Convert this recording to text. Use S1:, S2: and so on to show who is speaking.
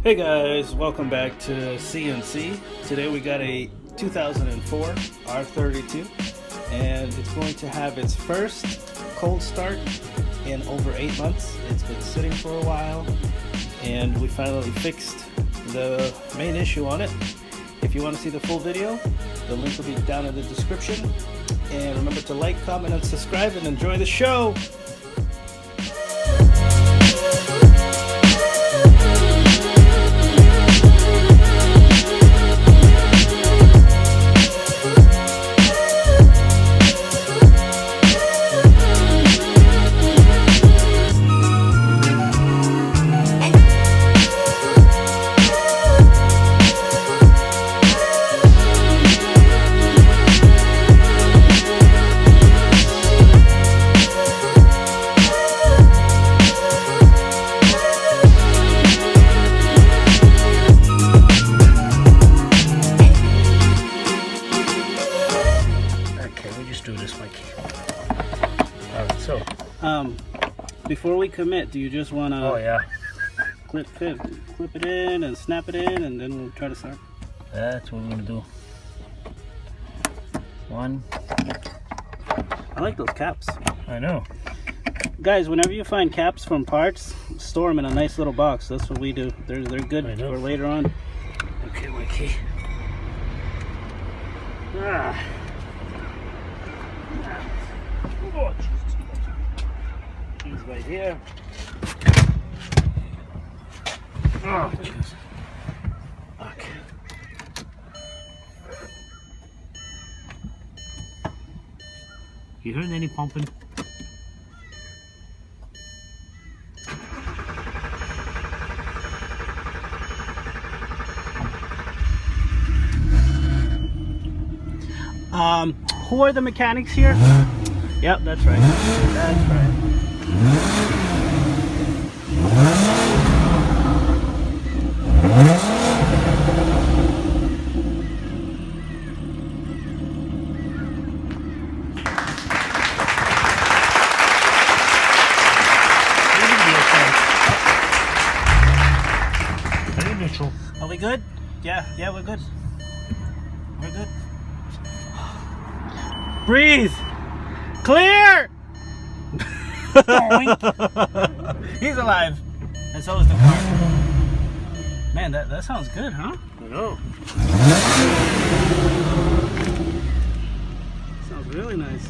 S1: Hey guys, welcome back to CNC. Today we got a 2004 R32 and it's going to have its first cold start in over 8 months. It's been sitting for a while and we finally fixed the main issue on it. If you want to see the full video, the link will be down in the description. And remember to like, comment, and subscribe and enjoy the show! Before we commit, do you just want to clip it in and snap it in, and then we'll try to start?
S2: That's what we're going to do. One.
S1: I like those caps.
S2: I know.
S1: Guys, whenever you find caps from parts, store them in a nice little box. That's what we do. They're good for later on.
S2: Okay, my key.
S1: Oh, he's right here.
S2: Oh, jeez. Okay. You heard any pumping?
S1: Who are the mechanics here? Yep, that's right. That's right. Are we good? Yeah, we're good. We're good. Breathe! Clear! He's alive. And so is the car. Man, that sounds good, huh?
S2: I know.
S1: Sounds really nice.